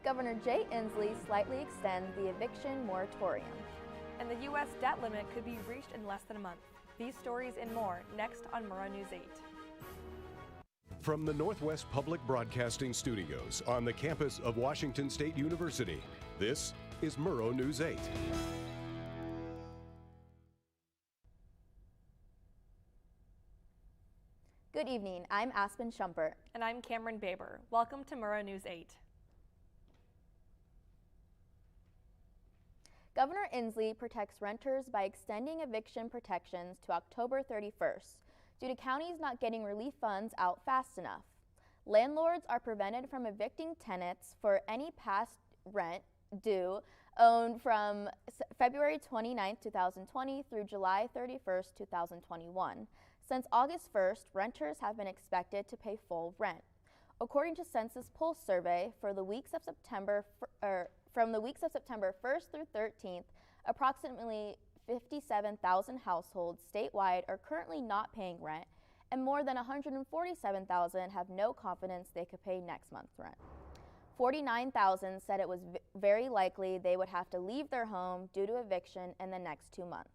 Governor Jay Inslee slightly extends the eviction moratorium. And the U.S. debt limit could be reached in less than a month. These stories and more next on Murrow News 8. From the Northwest Public Broadcasting Studios on the campus of Washington State University, this is Murrow News 8. Good evening, I'm Aspen Shumpert. And I'm Cameron Baber. Welcome to Murrow News 8. Governor Inslee protects renters by extending eviction protections to October 31st due to counties not getting relief funds out fast enough. Landlords are prevented from evicting tenants for any past rent due owed from February 29, 2020 through July 31st, 2021. Since August 1st, renters have been expected to pay full rent. According to Census Pulse survey, for the weeks of from the weeks of September 1st through 13th, approximately 57,000 households statewide are currently not paying rent, and more than 147,000 have no confidence they could pay next month's rent. 49,000 said it was very likely they would have to leave their home due to eviction in the next 2 months.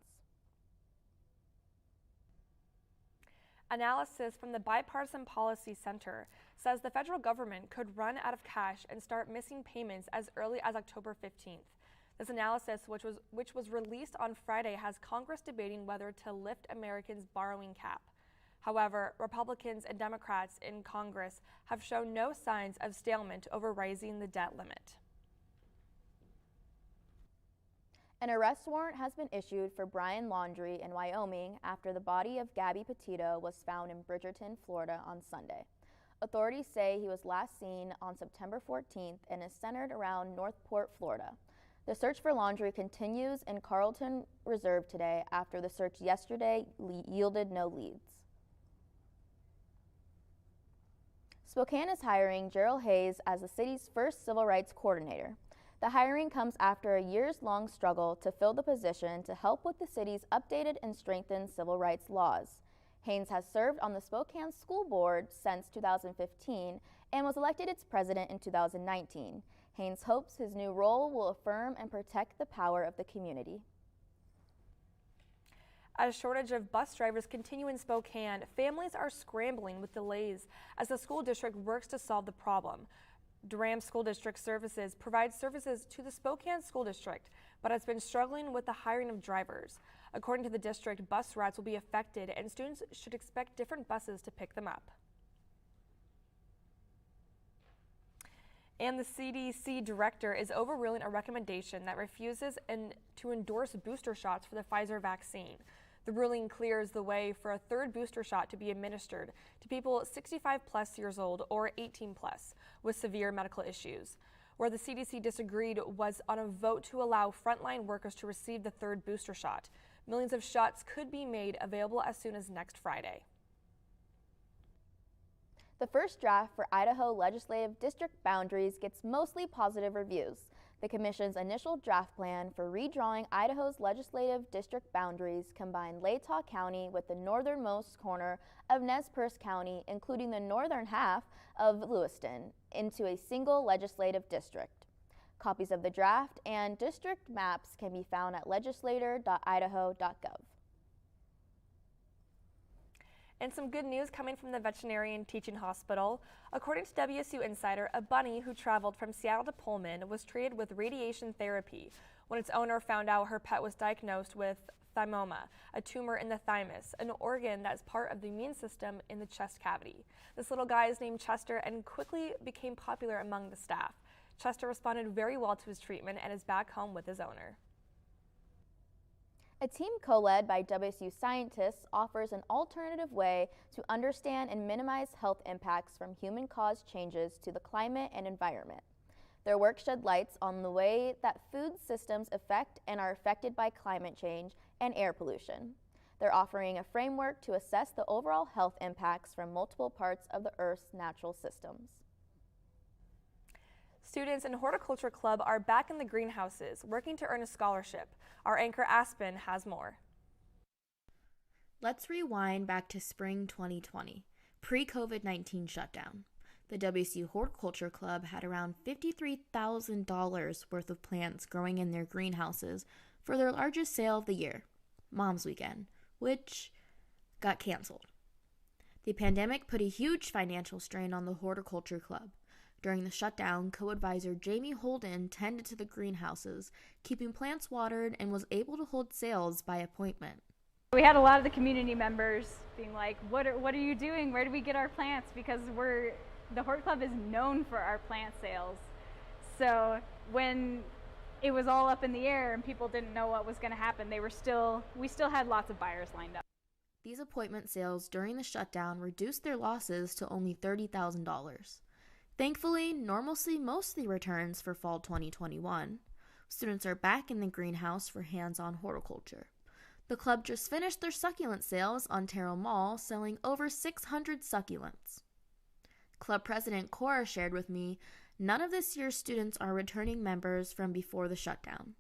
Analysis from the Bipartisan Policy Center says the federal government could run out of cash and start missing payments as early as October 15th. This analysis, which was released on Friday, has Congress debating whether to lift Americans' borrowing cap. However, Republicans and Democrats in Congress have shown no signs of stalemate over raising the debt limit. An arrest warrant has been issued for Brian Laundrie in Wyoming after the body of Gabby Petito was found in Bridgerton, Florida on Sunday. Authorities say he was last seen on September 14th and is centered around Northport, Florida. The search for Laundrie continues in Carlton Reserve today after the search yesterday yielded no leads. Spokane is hiring Gerald Hayes as the city's first civil rights coordinator. The hiring comes after a years-long struggle to fill the position to help with the city's updated and strengthened civil rights laws. Hayes has served on the Spokane School Board since 2015 and was elected its president in 2019. Hayes hopes his new role will affirm and protect the power of the community. As shortage of bus drivers continue in Spokane, families are scrambling with delays as the school district works to solve the problem. Durham School District Services provides services to the Spokane School District, but has been struggling with the hiring of drivers. According to the district, bus routes will be affected and students should expect different buses to pick them up. And the CDC director is overruling a recommendation that refuses to endorse booster shots for the Pfizer vaccine. The ruling clears the way for a third booster shot to be administered to people 65 plus years old or 18 plus with severe medical issues. Where the CDC disagreed was on a vote to allow frontline workers to receive the third booster shot. Millions of shots could be made available as soon as next Friday. The first draft for Idaho legislative district boundaries gets mostly positive reviews. The Commission's initial draft plan for redrawing Idaho's legislative district boundaries combined Latah County with the northernmost corner of Nez Perce County, including the northern half of Lewiston, into a single legislative district. Copies of the draft and district maps can be found at legislator.idaho.gov. And some good news coming from the Veterinarian Teaching Hospital. According to WSU Insider, a bunny who traveled from Seattle to Pullman was treated with radiation therapy when its owner found out her pet was diagnosed with thymoma, a tumor in the thymus, an organ that is part of the immune system in the chest cavity. This little guy is named Chester and quickly became popular among the staff. Chester responded very well to his treatment and is back home with his owner. A team co-led by WSU scientists offers an alternative way to understand and minimize health impacts from human-caused changes to the climate and environment. Their work shed lights on the way that food systems affect and are affected by climate change and air pollution. They're offering a framework to assess the overall health impacts from multiple parts of the Earth's natural systems. Students in Horticulture Club are back in the greenhouses, working to earn a scholarship. Our anchor Aspen has more. Let's rewind back to spring 2020, pre-COVID-19 shutdown. The WSU Horticulture Club had around $53,000 worth of plants growing in their greenhouses for their largest sale of the year, Mom's Weekend, which got canceled. The pandemic put a huge financial strain on the Horticulture Club. During the shutdown, co-advisor Jamie Holden tended to the greenhouses, keeping plants watered, and was able to hold sales by appointment. We had a lot of the community members being like, what are you doing? Where do we get our plants? Because the Hort Club is known for our plant sales. So when it was all up in the air and people didn't know what was going to happen, we still had lots of buyers lined up. These appointment sales during the shutdown reduced their losses to only $30,000. Thankfully, normalcy mostly returns for fall 2021. Students are back in the greenhouse for hands-on horticulture. The club just finished their succulent sales on Terrell Mall, selling over 600 succulents. Club president Cora shared with me, none of this year's students are returning members from before the shutdown.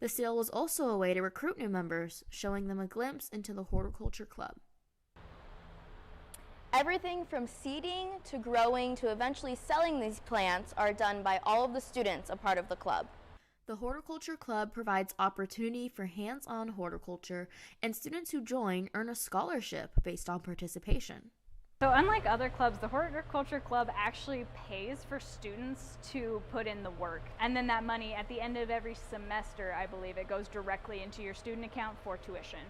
The sale was also a way to recruit new members, showing them a glimpse into the horticulture club. Everything from seeding to growing to eventually selling these plants are done by all of the students a part of the club. The Horticulture Club provides opportunity for hands-on horticulture, and students who join earn a scholarship based on participation. So unlike other clubs, the Horticulture Club actually pays for students to put in the work. And then that money at the end of every semester, I believe, it goes directly into your student account for tuition.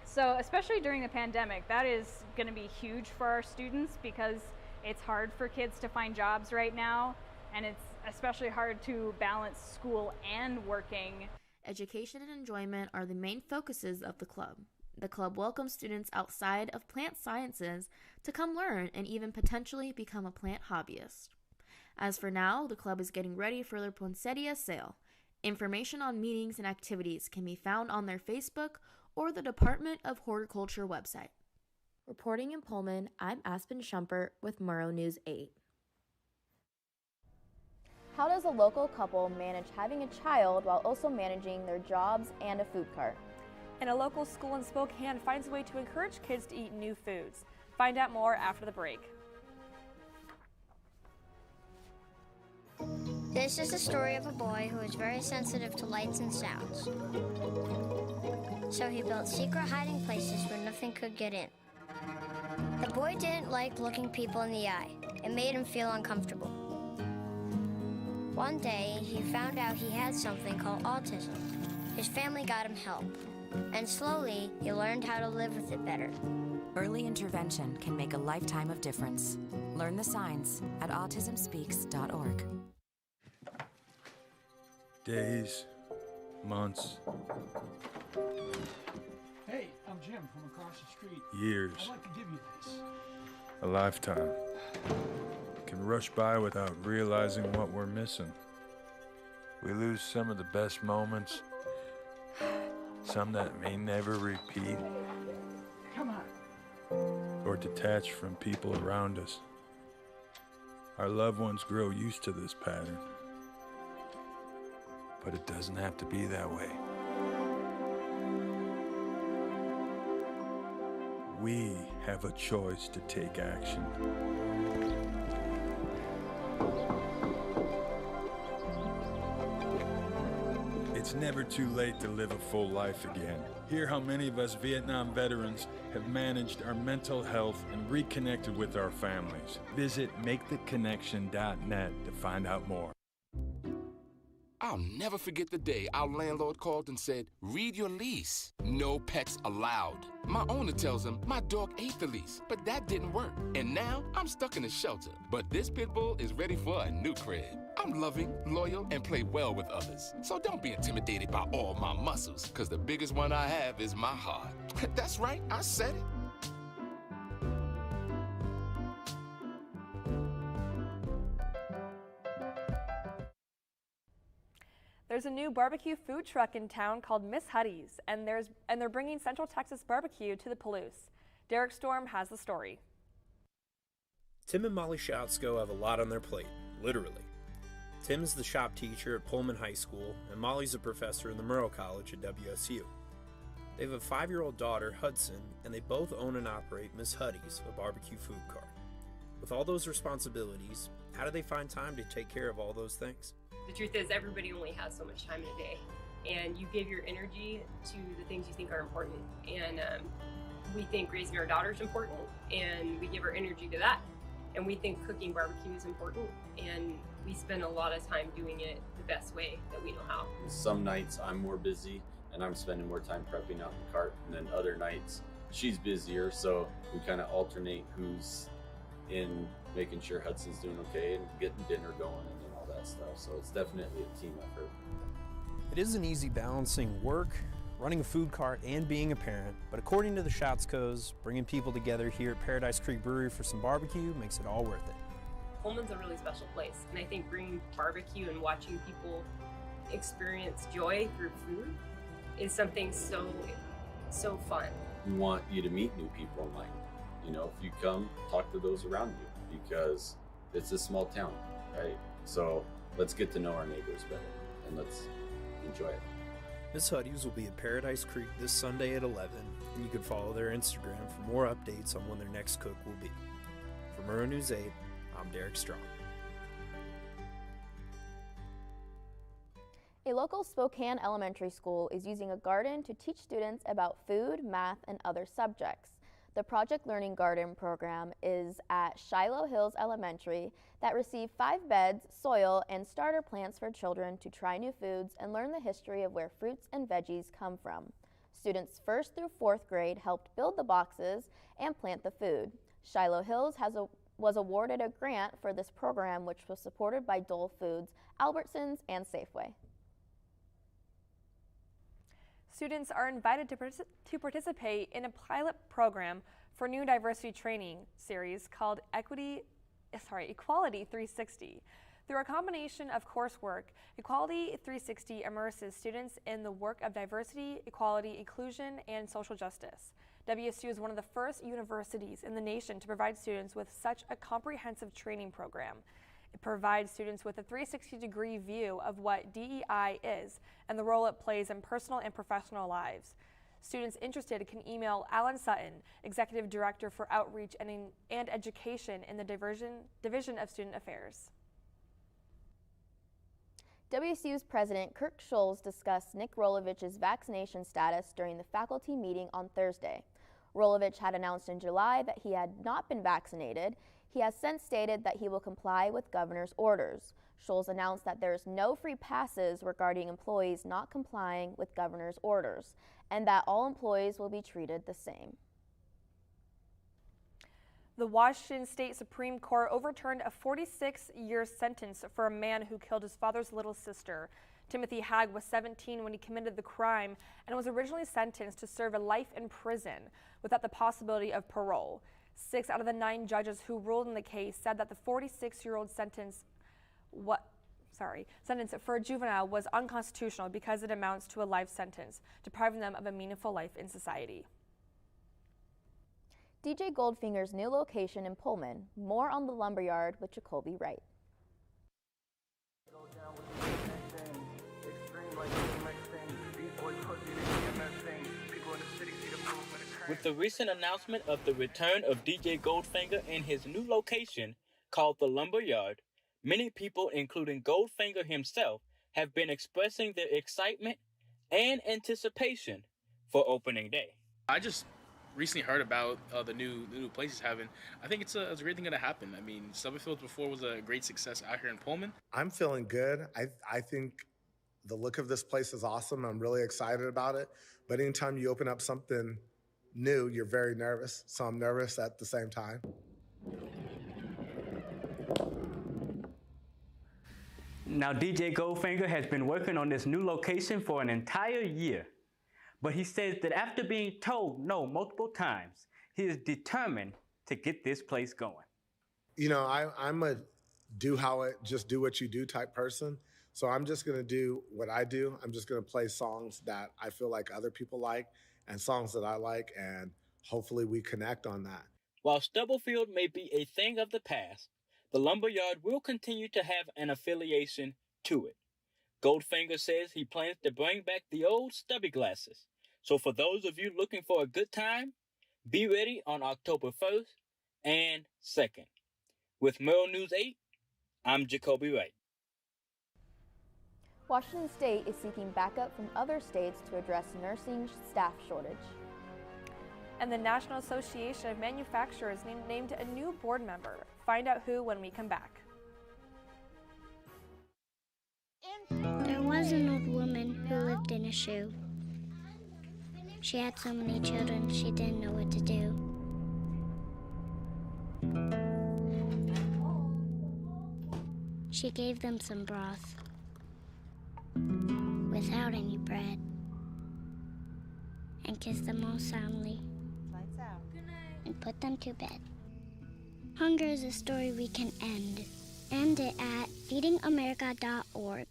So especially during the pandemic, that is going to be huge for our students because it's hard for kids to find jobs right now, and it's especially hard to balance school and working. Education and enjoyment are the main focuses of the club. The club welcomes students outside of plant sciences to come learn and even potentially become a plant hobbyist. As for now, the club is getting ready for their poinsettia sale. Information on meetings and activities can be found on their Facebook or the Department of Horticulture website. Reporting in Pullman, I'm Aspen Shumpert with Murrow News 8. How does a local couple manage having a child while also managing their jobs and a food cart? And a local school in Spokane finds a way to encourage kids to eat new foods. Find out more after the break. This is the story of a boy who is very sensitive to lights and sounds. So he built secret hiding places where nothing could get in. The boy didn't like looking people in the eye. It made him feel uncomfortable. One day, he found out he had something called autism. His family got him help, and slowly, he learned how to live with it better. Early intervention can make a lifetime of difference. Learn the signs at autismspeaks.org. Days, months, Hey, I'm Jim from across the street. years, I'd like to give you this. a lifetime can rush by without realizing what we're missing. We lose some of the best moments, some that may never repeat, Come on. or detach from people around us. Our loved ones grow used to this pattern, but it doesn't have to be that way. We have a choice to take action. It's never too late to live a full life again. Hear how many of us Vietnam veterans have managed our mental health and reconnected with our families. Visit maketheconnection.net to find out more. I'll never forget the day our landlord called and said, read your lease. No pets allowed. My owner tells him my dog ate the lease, but that didn't work. And now I'm stuck in a shelter. But this pit bull is ready for a new crib. I'm loving, loyal, and play well with others. So don't be intimidated by all my muscles, because the biggest one I have is my heart. That's right, I said it. There's a new barbecue food truck in town called Miss Huddy's, and they're bringing Central Texas barbecue to the Palouse. Derek Storm has the story. Tim and Molly Schatzko have a lot on their plate, literally. Tim is the shop teacher at Pullman High School, and Molly's a professor in the Murrow College at WSU. They have a 5-year-old daughter, Hudson, and they both own and operate Miss Huddy's, a barbecue food cart. With all those responsibilities, how do they find time to take care of all those things? The truth is everybody only has so much time in a day, and you give your energy to the things you think are important. And we think raising our daughter is important, and we give our energy to that. And we think cooking barbecue is important, and we spend a lot of time doing it the best way that we know how. Some nights I'm more busy and I'm spending more time prepping out the cart, and then other nights she's busier, so we kind of alternate who's in making sure Hudson's doing okay and getting dinner going and all that stuff. So it's definitely a team effort. It isn't easy balancing work, running a food cart, and being a parent, but according to the Schatzkos, bringing people together here at Paradise Creek Brewery for some barbecue makes it all worth it. Pullman's a really special place, and I think bringing barbecue and watching people experience joy through food is something so fun. We want you to meet new people, and if you come, talk to those around you, because it's a small town, right? So let's get to know our neighbors better, and let's enjoy it. Miss Huddy's will be at Paradise Creek this Sunday at 11, and you can follow their Instagram for more updates on when their next cook will be. For Murrow News 8, I'm Derek Strong. A local Spokane elementary school is using a garden to teach students about food, math, and other subjects. The Project Learning Garden program is at Shiloh Hills Elementary that received 5 beds, soil, and starter plants for children to try new foods and learn the history of where fruits and veggies come from. Students 1st through 4th grade helped build the boxes and plant the food. Shiloh Hills was awarded a grant for this program, which was supported by Doyal Foods, Albertsons, and Safeway. Students are invited to participate in a pilot program for new diversity training series called Equality 360. Through a combination of coursework, Equality 360 immerses students in the work of diversity, equality, inclusion, and social justice. WSU is one of the first universities in the nation to provide students with such a comprehensive training program. It provides students with a 360-degree view of what DEI is and the role it plays in personal and professional lives. Students interested can email Alan Sutton, Executive Director for Outreach and Education in the Division of Student Affairs. WSU's President Kirk Scholes discussed Nick Rolovich's vaccination status during the faculty meeting on Thursday. Rolovich had announced in July that he had not been vaccinated. He has since stated that he will comply with governor's orders. Scholes announced that there is no free passes regarding employees not complying with governor's orders, and that all employees will be treated the same. The Washington State Supreme Court overturned a 46-year sentence for a man who killed his father's little sister. Timothy Hagg was 17 when he committed the crime and was originally sentenced to serve a life in prison without the possibility of parole. 6 out of the 9 judges who ruled in the case said that the 46-year-old sentence for a juvenile was unconstitutional because it amounts to a life sentence, depriving them of a meaningful life in society. DJ Goldfinger's new location in Pullman. More on the Lumberyard with Jacoby Wright. With the recent announcement of the return of DJ Goldfinger in his new location called the Lumberyard, many people, including Goldfinger himself, have been expressing their excitement and anticipation for opening day. I just recently heard about the new place he's having. I think it's a great thing going to happen. I mean, Summerfield before was a great success out here in Pullman. I'm feeling good. I think the look of this place is awesome. I'm really excited about it. But anytime you open up something new, you're very nervous. So I'm nervous at the same time. Now, DJ Goldfinger has been working on this new location for an entire year. But he says that after being told no multiple times, he is determined to get this place going. You know, I'm a do what you do type person. So I'm just going to do what I do. I'm just going to play songs that I feel like other people like and songs that I like, and hopefully we connect on that. While Stubblefield may be a thing of the past, the Lumberyard will continue to have an affiliation to it. Goldfinger says he plans to bring back the old stubby glasses. So for those of you looking for a good time, be ready on October 1st and 2nd. With Murrow News 8, I'm Jacoby Wright. Washington State is seeking backup from other states to address nursing staff shortage. And the National Association of Manufacturers named a new board member. Find out who when we come back. There was an old woman who lived in a shoe. She had so many children, she didn't know what to do. She gave them some broth without any bread and kissed them all soundly and put them to bed. Hunger is a story we can end. End it at feedingamerica.org.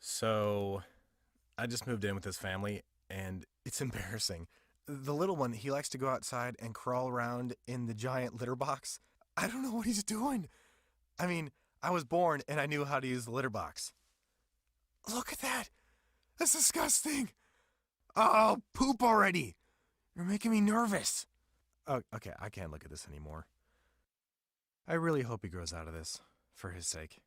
So, I just moved in with this family, and it's embarrassing. The little one, he likes to go outside and crawl around in the giant litter box. I don't know what he's doing. I mean, I was born and I knew how to use the litter box. Look at that. That's disgusting. Oh, poop already. You're making me nervous. Oh, okay, I can't look at this anymore. I really hope he grows out of this, for his sake.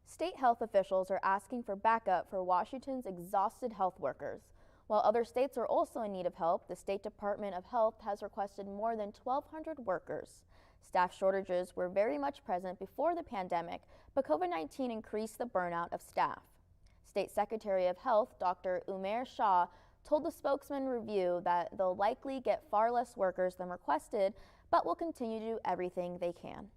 State health officials are asking for backup for Washington's exhausted health workers. While other states are also in need of help, the State Department of Health has requested more than 1,200 workers. Staff shortages were very much present before the pandemic, but COVID-19 increased the burnout of staff. State Secretary of Health, Dr. Umair Shah, told the Spokesman Review that they'll likely get far less workers than requested, but will continue to do everything they can.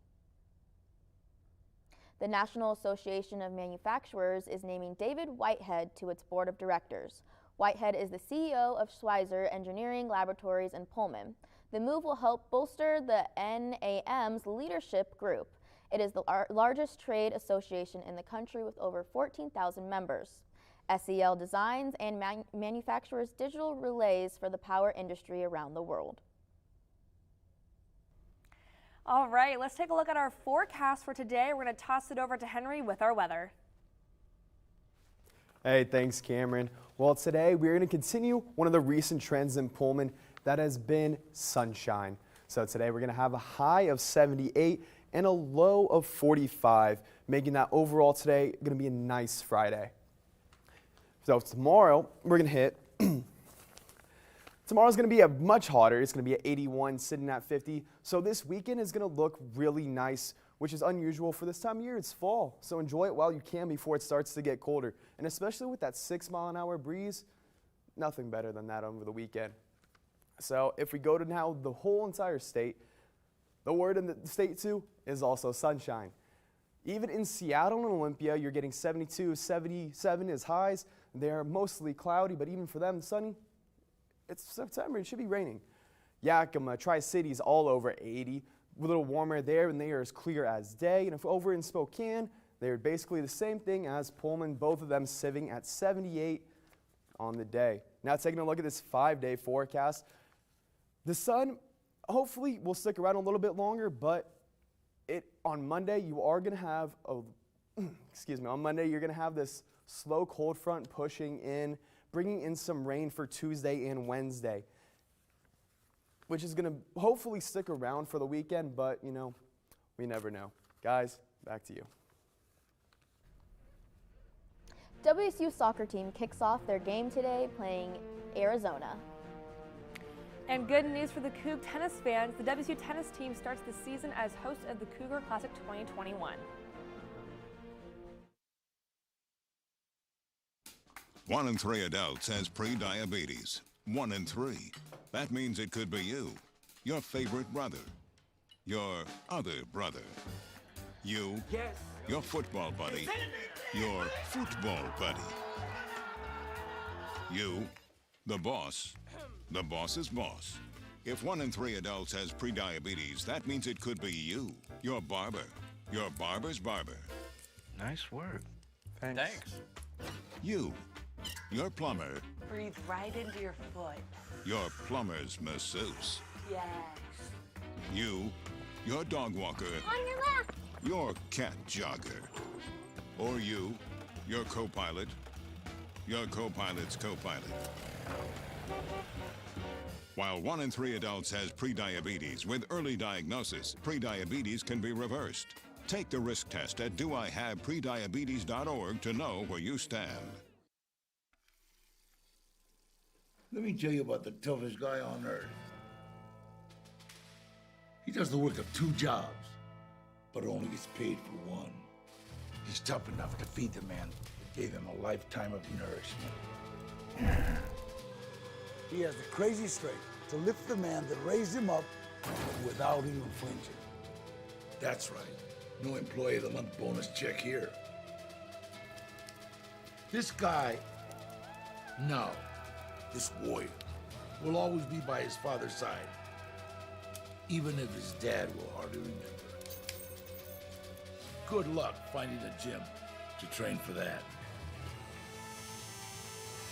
The National Association of Manufacturers is naming David Whitehead to its board of directors. Whitehead is the CEO of Schweizer Engineering Laboratories in Pullman. The move will help bolster the NAM's leadership group. It is the largest trade association in the country with over 14,000 members. SEL designs and manufactures digital relays for the power industry around the world. All right, let's take a look at our forecast for today. We're going to toss it over to Henry with our weather. Hey, thanks, Cameron. Well, today we're going to continue one of the recent trends in Pullman that has been sunshine. So today we're going to have a high of 78 and a low of 45, making that overall today going to be a nice Friday. So tomorrow we're going to hit Tomorrow's going to be much hotter. It's going to be at 81, sitting at 50. So this weekend is going to look really nice, which is unusual for this time of year. It's fall, so enjoy it while you can before it starts to get colder. And especially with that 6-mile-an-hour breeze, nothing better than that over the weekend. So if we go to now the whole entire state, the word in the state too is also sunshine. Even in Seattle and Olympia, you're getting 72, 77 as highs. They're mostly cloudy, but even for them, sunny. It's September, it should be raining. Yakima, Tri-Cities, all over 80. A little warmer there, and they are as clear as day. And if over in Spokane, they're basically the same thing as Pullman, both of them sitting at 78 on the day. Now taking a look at this 5-day forecast. The sun hopefully will stick around a little bit longer, but on Monday you are going to have on Monday you're going to have this slow cold front pushing in, bringing in some rain for Tuesday and Wednesday, which is going to hopefully stick around for the weekend, but, you know, we never know. Guys, back to you. WSU soccer team kicks off their game today playing Arizona. And good news for the Coug tennis fans, the WSU tennis team starts the season as host of the Cougar Classic 2021. 1 in 3 adults has pre-diabetes. 1 in 3. That means it could be you, your favorite brother, your other brother, you, your football buddy, your football buddy, you, the boss's boss. If 1 in 3 adults has pre-diabetes, that means it could be you, your barber, your barber's barber. Nice work. Thanks. You, your plumber, Breathe right into your foot. your plumber's masseuse. Yes. You, your dog walker, On your left. your cat jogger. Or you, your co-pilot, your co-pilot's co-pilot. While 1 in 3 adults has prediabetes, with early diagnosis, prediabetes can be reversed. Take the risk test at doihaveprediabetes.org to know where you stand. Let me tell you about the toughest guy on earth. He does the work of 2 jobs, but only gets paid for 1. He's tough enough to feed the man that gave him a lifetime of nourishment. He has the crazy strength to lift the man that raised him up without even flinching. That's right. No employee of the month bonus check here. This guy, no, this warrior, will always be by his father's side, even if his dad will hardly remember. Good luck finding a gym to train for that.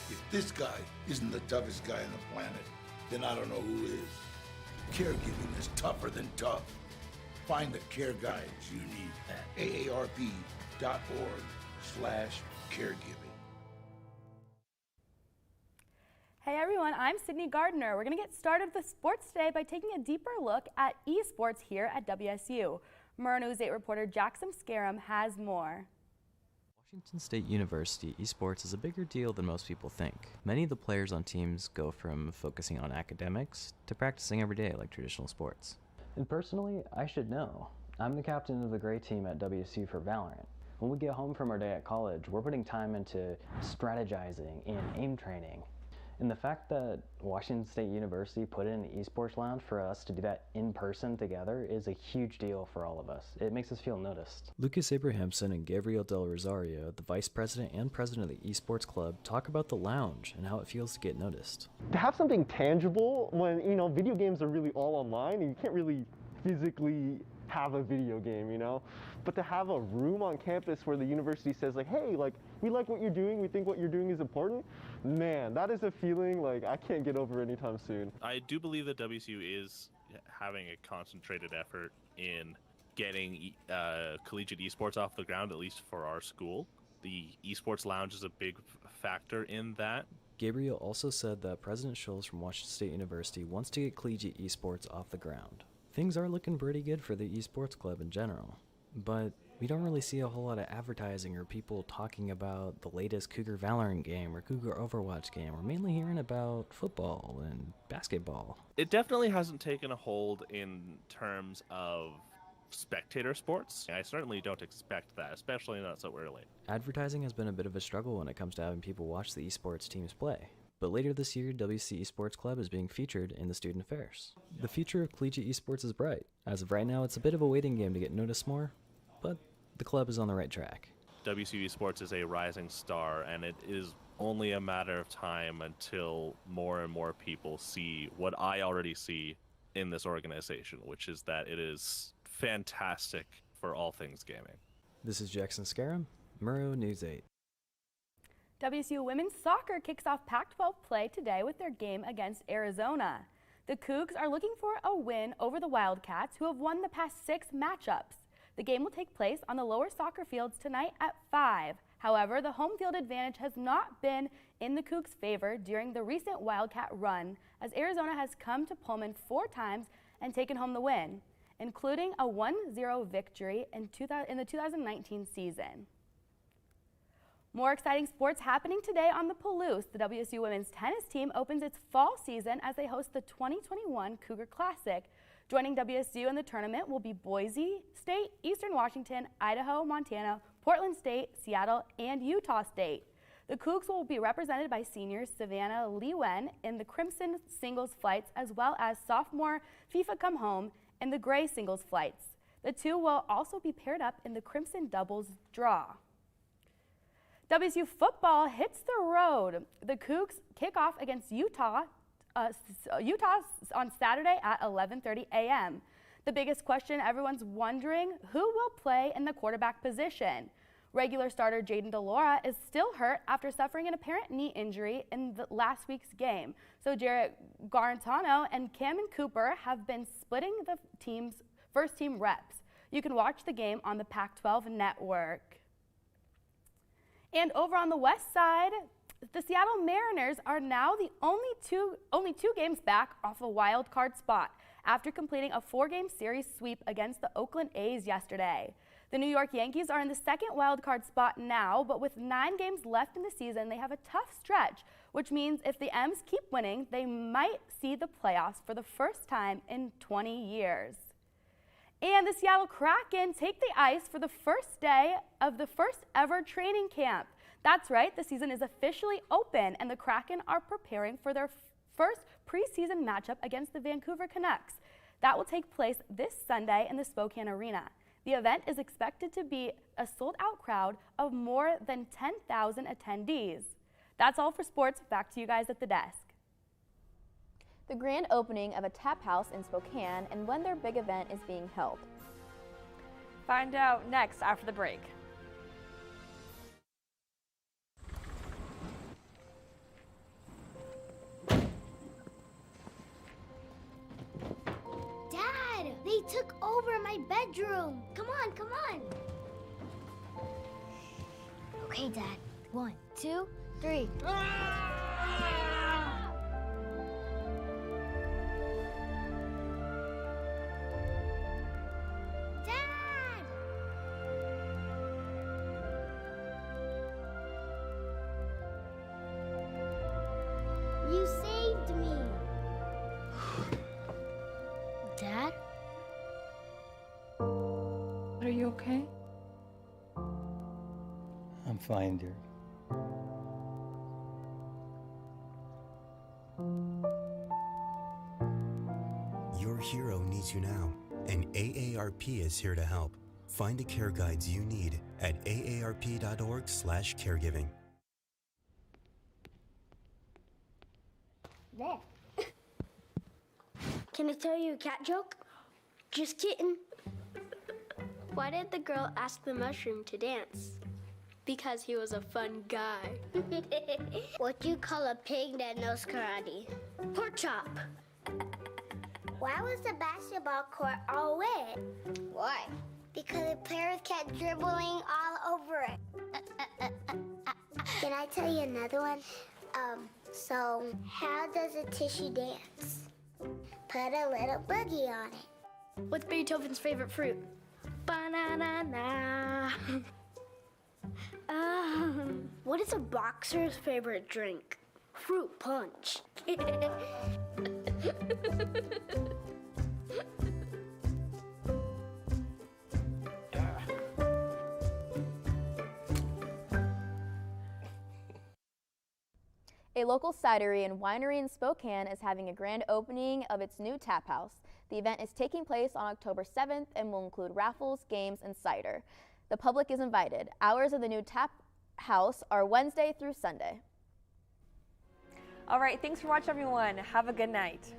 If this guy isn't the toughest guy on the planet, then I don't know who is. Caregiving is tougher than tough. Find the care guides you need at aarp.org/caregiving. Hey everyone, I'm Sydney Gardner. We're going to get started with sports today by taking a deeper look at esports here at WSU. Murrow News 8 reporter Jackson Scarum has more. Washington State University esports is a bigger deal than most people think. Many of the players on teams go from focusing on academics to practicing every day like traditional sports. And personally, I should know. I'm the captain of the gray team at WSU for Valorant. When we get home from our day at college, we're putting time into strategizing and aim training. And the fact that Washington State University put in an esports lounge for us to do that in person together is a huge deal for all of us. It makes us feel noticed. Lucas Abrahamson and Gabriel Del Rosario, the vice president and president of the esports club, talk about the lounge and how it feels to get noticed. To have something tangible when, video games are really all online and you can't really physically have a video game, but to have a room on campus where the university says hey, we like what you're doing, we think what you're doing is important, man, that is a feeling I can't get over anytime soon. I do believe that WSU is having a concentrated effort in getting collegiate esports off the ground, at least for our school. The esports lounge is a big factor in that. Gabriel also said that President Schultz from Washington State University wants to get collegiate esports off the ground. Things are looking pretty good for the esports club in general, but we don't really see a whole lot of advertising or people talking about the latest Cougar Valorant game or Cougar Overwatch game. We're mainly hearing about football and basketball. It definitely hasn't taken a hold in terms of spectator sports. I certainly don't expect that, especially not so early. Advertising has been a bit of a struggle when it comes to having people watch the esports teams play. But later this year, WC Esports Club is being featured in the student affairs. The future of collegiate esports is bright. As of right now, it's a bit of a waiting game to get noticed more, but the club is on the right track. WC Esports is a rising star, and it is only a matter of time until more and more people see what I already see in this organization, which is that it is fantastic for all things gaming. This is Jackson Scarum, Murrow News 8. WSU women's soccer kicks off Pac-12 play today with their game against Arizona. The Cougs are looking for a win over the Wildcats, who have won the past 6 matchups. The game will take place on the lower soccer fields tonight at 5. However, the home field advantage has not been in the Cougs' favor during the recent Wildcat run, as Arizona has come to Pullman 4 times and taken home the win, including a 1-0 victory in the 2019 season. More exciting sports happening today on the Palouse. The WSU women's tennis team opens its fall season as they host the 2021 Cougar Classic. Joining WSU in the tournament will be Boise State, Eastern Washington, Idaho, Montana, Portland State, Seattle, and Utah State. The Cougs will be represented by seniors Savannah Lee-Wen in the Crimson singles flights, as well as sophomore FIFA Come Home in the Gray singles flights. The two will also be paired up in the Crimson doubles draw. WSU football hits the road. The Cougs kick off against Utah on Saturday at 11:30 a.m. The biggest question everyone's wondering, who will play in the quarterback position? Regular starter Jaden DeLaura is still hurt after suffering an apparent knee injury in the last week's game. So Jarrett Garantano and Cameron Cooper have been splitting the team's first team reps. You can watch the game on the Pac-12 network. And over on the west side, the Seattle Mariners are now the only two games back off a wild card spot after completing a 4-game series sweep against the Oakland A's yesterday. The New York Yankees are in the second wild card spot now, but with 9 games left in the season, they have a tough stretch, which means if the M's keep winning, they might see the playoffs for the first time in 20 years. And the Seattle Kraken take the ice for the first day of the first ever training camp. That's right, the season is officially open, and the Kraken are preparing for their first preseason matchup against the Vancouver Canucks. That will take place this Sunday in the Spokane Arena. The event is expected to be a sold-out crowd of more than 10,000 attendees. That's all for sports. Back to you guys at the desk. The grand opening of a tap house in Spokane and when their big event is being held. Find out next after the break. Dad, they took over my bedroom. Come on, come on. Okay, Dad. 1, 2, 3. You saved me. Dad? Are you okay? I'm fine, dear. Your hero needs you now, and AARP is here to help. Find the care guides you need at aarp.org/caregiving. There. Can I tell you a cat joke? Just kidding. Why did the girl ask the mushroom to dance? Because he was a fun guy. What do you call a pig that knows karate? Pork chop. Why was the basketball court all wet? Why? Because the players kept dribbling all over it. Can I tell you another one? So how does a tissue dance? Put a little boogie on it. What's Beethoven's favorite fruit? Banana. What is a boxer's favorite drink? Fruit punch. A local cidery and winery in Spokane is having a grand opening of its new tap house. The event is taking place on October 7th and will include raffles, games, and cider. The public is invited. Hours of the new tap house are Wednesday through Sunday. All right, thanks for watching, everyone. Have a good night.